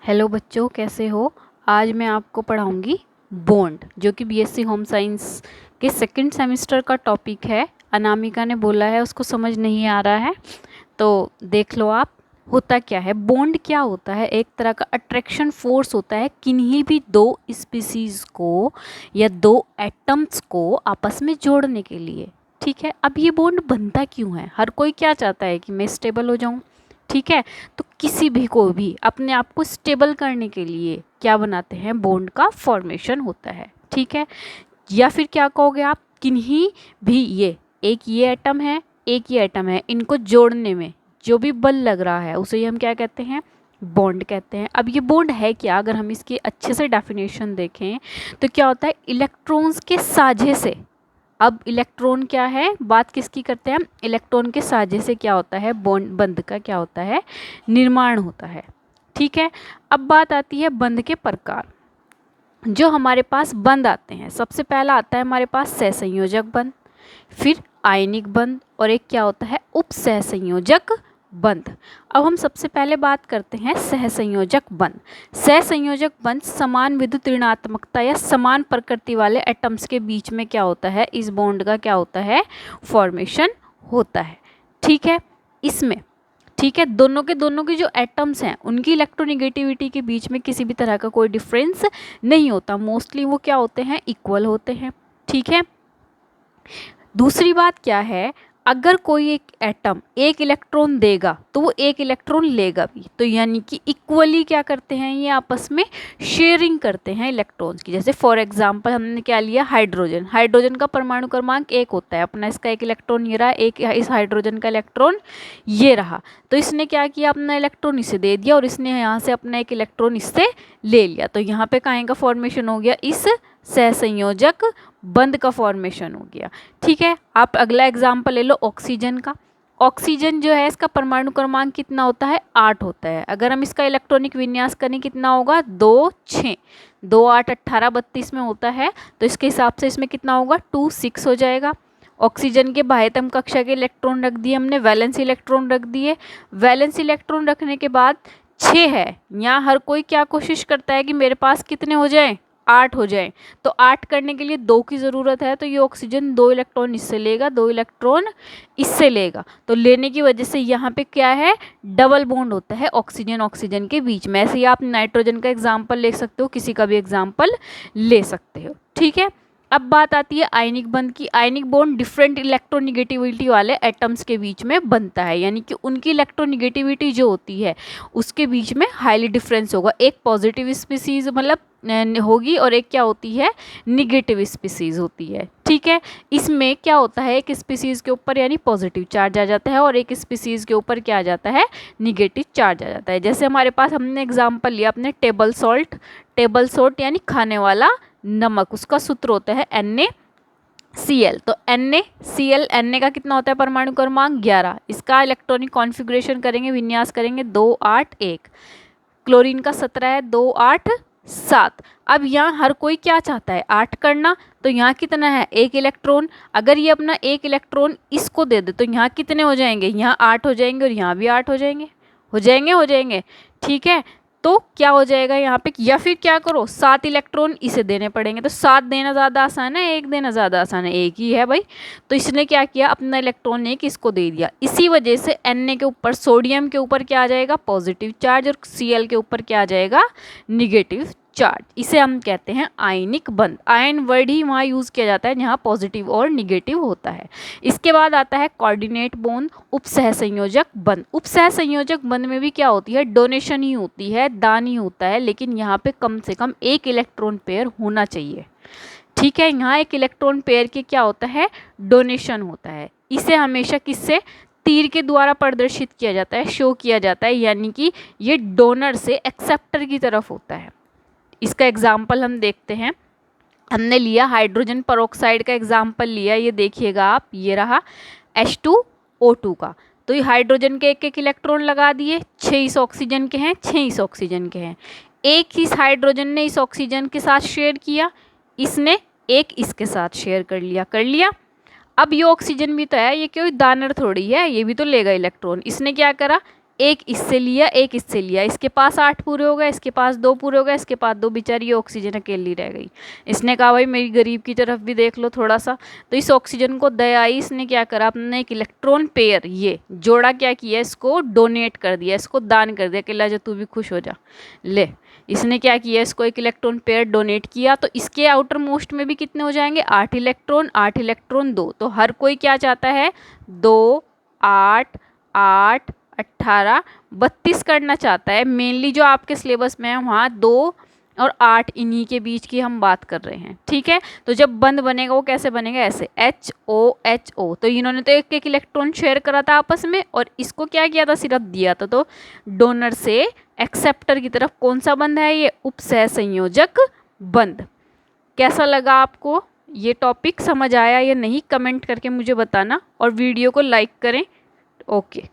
Hello बच्चों, कैसे हो। आज मैं आपको पढ़ाऊंगी बॉन्ड, जो कि बीएससी होम साइंस के सेकंड सेमेस्टर का टॉपिक है। अनामिका ने बोला है उसको समझ नहीं आ रहा है, तो देख लो आप। होता क्या है, बॉन्ड क्या होता है? एक तरह का अट्रैक्शन फोर्स होता है किन्हीं भी दो स्पीसीज को या दो एटम्स को आपस में जोड़ने के लिए। ठीक है, अब ये बॉन्ड बनता क्यों है? हर कोई क्या चाहता है कि मैं स्टेबल हो जाऊं। ठीक है, तो किसी भी को भी अपने आप को स्टेबल करने के लिए क्या बनाते हैं? बॉन्ड का फॉर्मेशन होता है। ठीक है, या फिर क्या कहोगे आप, किन्हीं भी ये एटम है, एक ये एटम है, इनको जोड़ने में जो भी बल लग रहा है उसे ही हम क्या कहते हैं? बॉन्ड कहते हैं। अब ये बॉन्ड है क्या? अगर हम इसकी अच्छे से डेफिनेशन देखें तो क्या होता है? इलेक्ट्रॉन्स के साझे से। अब इलेक्ट्रॉन क्या है, बात किसकी करते हैं हम? इलेक्ट्रॉन के साझे से क्या होता है? बॉन्ड, बंध का क्या होता है? निर्माण होता है। ठीक है, अब बात आती है बंध के प्रकार। जो हमारे पास बंध आते हैं, सबसे पहला आता है हमारे पास सहसंयोजक बंध, फिर आयनिक बंध, और एक क्या होता है? उपसहसंयोजक बंध। अब हम सबसे पहले बात करते हैं सहसंयोजक बंध। सहसंयोजक बंध समान विद्युत ऋणात्मकता या समान प्रकृति वाले एटम्स के बीच में क्या होता है? इस बॉन्ड का क्या होता है? फॉर्मेशन होता है। ठीक है, इसमें ठीक है, दोनों के जो एटम्स हैं उनकी इलेक्ट्रोनेगेटिविटी के बीच में किसी भी तरह का कोई डिफरेंस नहीं होता। मोस्टली वो क्या होते हैं? इक्वल होते हैं। ठीक है, दूसरी बात क्या है, अगर कोई एक एटम एक इलेक्ट्रॉन देगा तो वो एक इलेक्ट्रॉन लेगा भी, तो यानी कि इक्वली क्या करते हैं? ये आपस में शेयरिंग करते हैं इलेक्ट्रॉन्स की। जैसे फॉर एग्जांपल हमने क्या लिया? हाइड्रोजन। हाइड्रोजन का परमाणु क्रमांक 1 होता है अपना, इसका एक इलेक्ट्रॉन ये रहा, एक इस हाइड्रोजन का इलेक्ट्रॉन ये रहा। तो इसने क्या किया? अपना इलेक्ट्रॉन इसे दे दिया और इसने यहाँ से अपना एक इलेक्ट्रॉन इससे ले लिया। तो यहाँ पे काहे का फॉर्मेशन हो गया? इस सहसंयोजक बंध का फॉर्मेशन हो गया। ठीक है, आप अगला एग्जाम्पल ले लो ऑक्सीजन का। ऑक्सीजन जो है इसका परमाणु क्रमांक कितना होता है? 8 होता है। अगर हम इसका इलेक्ट्रॉनिक विन्यास करें कितना होगा? 2 6 2 8 18 32 में होता है, तो इसके हिसाब से इसमें कितना होगा? 2 6 हो जाएगा। ऑक्सीजन के बाह्यतम कक्षा के इलेक्ट्रॉन रख दिए हमने, वैलेंस इलेक्ट्रॉन रख दिए। वैलेंस इलेक्ट्रॉन रखने के बाद 6 है, यहाँ हर कोई क्या कोशिश करता है कि मेरे पास कितने हो जाए? 8 हो जाए। तो 8 करने के लिए 2 की ज़रूरत है, तो ये ऑक्सीजन 2 इलेक्ट्रॉन इससे लेगा, 2 इलेक्ट्रॉन इससे लेगा। तो लेने की वजह से यहाँ पे क्या है? डबल बॉन्ड होता है ऑक्सीजन ऑक्सीजन के बीच में। ऐसे ही आप नाइट्रोजन का एग्जाम्पल ले सकते हो, किसी का भी एग्जाम्पल ले सकते हो। ठीक है, अब बात आती है आयनिक बंध की। आयनिक बॉन्ड डिफरेंट इलेक्ट्रोनिगेटिविटी वाले एटम्स के बीच में बनता है, यानी कि उनकी इलेक्ट्रोनिगेटिविटी जो होती है उसके बीच में हाईली डिफरेंस होगा। एक पॉजिटिव स्पीसीज मतलब होगी और एक क्या होती है? निगेटिव स्पीसीज होती है। ठीक है, इसमें क्या होता है? एक स्पीसीज के ऊपर यानी पॉजिटिव चार्ज आ जाता है और एक स्पीसीज के ऊपर क्या आ जाता है? निगेटिव चार्ज आ जाता है। जैसे हमारे पास हमने एग्जांपल लिया अपने टेबल सॉल्ट। टेबल सॉल्ट यानी खाने वाला नमक, उसका सूत्र होता है NaCl। तो NaCl, Na का कितना होता है परमाणु क्रमांक? 11। इसका इलेक्ट्रॉनिक कॉन्फ़िगरेशन करेंगे, विन्यास करेंगे 2 8 1। क्लोरीन का 17 है, 2 8 7। अब यहाँ हर कोई क्या चाहता है? 8 करना। तो यहाँ कितना है? एक इलेक्ट्रॉन। अगर ये अपना एक इलेक्ट्रॉन इसको दे दे तो यहाँ कितने हो जाएंगे? यहाँ 8 हो जाएंगे और यहाँ भी 8 हो जाएंगे। हो जाएंगे। ठीक है, तो क्या हो जाएगा यहाँ पे? या फिर क्या करो, 7 इलेक्ट्रॉन इसे देने पड़ेंगे। तो 7 देना ज़्यादा आसान है, एक देना ज़्यादा आसान है? एक ही है भाई। तो इसने क्या किया? अपना इलेक्ट्रॉन एक इसको दे दिया। इसी वजह से Na के ऊपर, सोडियम के ऊपर क्या आ जाएगा? पॉजिटिव चार्ज, और Cl के ऊपर क्या आ जाएगा? Negative charge. इसे हम कहते हैं आयनिक बंध। आयन वर्ड ही वहाँ यूज़ किया जाता है जहाँ पॉजिटिव और निगेटिव होता है। इसके बाद आता है कोऑर्डिनेट बॉन्ड, उपसहसंयोजक बंध। उपसहसंयोजक बंध में भी क्या होती है? डोनेशन ही होती है, दान ही होता है, लेकिन यहाँ पे कम से कम एक इलेक्ट्रॉन पेयर होना चाहिए। ठीक है, यहाँ एक इलेक्ट्रॉन पेयर के क्या होता है? डोनेशन होता है। इसे हमेशा किससे? तीर के द्वारा प्रदर्शित किया जाता है, शो किया जाता है, यानी कि ये डोनर से एक्सेप्टर की तरफ होता है। इसका एग्जाम्पल हम देखते हैं। हमने लिया हाइड्रोजन परऑक्साइड का एग्जाम्पल लिया, ये देखिएगा आप, ये रहा H2O2 का। तो ये हाइड्रोजन के एक एक इलेक्ट्रॉन लगा दिए, 6 इस ऑक्सीजन के हैं, 6 इस ऑक्सीजन के हैं। एक ही इस हाइड्रोजन ने इस ऑक्सीजन के साथ शेयर किया, इसने एक इसके साथ शेयर कर लिया। अब ये ऑक्सीजन भी तो है, ये कोई दानर थोड़ी है, ये भी तो लेगा इलेक्ट्रॉन। इसने क्या करा? एक इससे लिया, एक इससे लिया, इसके पास 8 पूरे हो गए, इसके पास 2 पूरे हो गए, इसके पास 2, बेचारी ऑक्सीजन अकेली रह गई। इसने कहा भाई मेरी गरीब की तरफ भी देख लो थोड़ा सा। तो इस ऑक्सीजन को दया आई, इसने क्या करा, अपने एक इलेक्ट्रॉन पेयर ये जोड़ा क्या किया, इसको डोनेट कर दिया, इसको दान कर दिया कि ला जा तू भी खुश हो जा। ले, इसने क्या किया, इसको एक इलेक्ट्रॉन पेयर डोनेट किया। तो इसके आउटर मोस्ट में भी कितने हो जाएंगे, 8 इलेक्ट्रॉन, 8 इलेक्ट्रॉन 2। तो हर कोई क्या चाहता है, 2, 8, 8, 18, 32 करना चाहता है। मेनली जो आपके सिलेबस में है वहाँ 2 और 8 इन्हीं के बीच की हम बात कर रहे हैं, ठीक है। तो जब बंद बनेगा वो कैसे बनेगा, ऐसे HOHO। तो इन्होंने तो एक एक इलेक्ट्रॉन शेयर करा था आपस में, और इसको क्या किया था, सिर्फ दिया था। तो डोनर से एक्सेप्टर की तरफ कौन सा बंध है, ये उपसह संयोजक बंध। कैसा लगा आपको ये टॉपिक, समझ आया या नहीं, कमेंट करके मुझे बताना, और वीडियो को लाइक करें। ओके।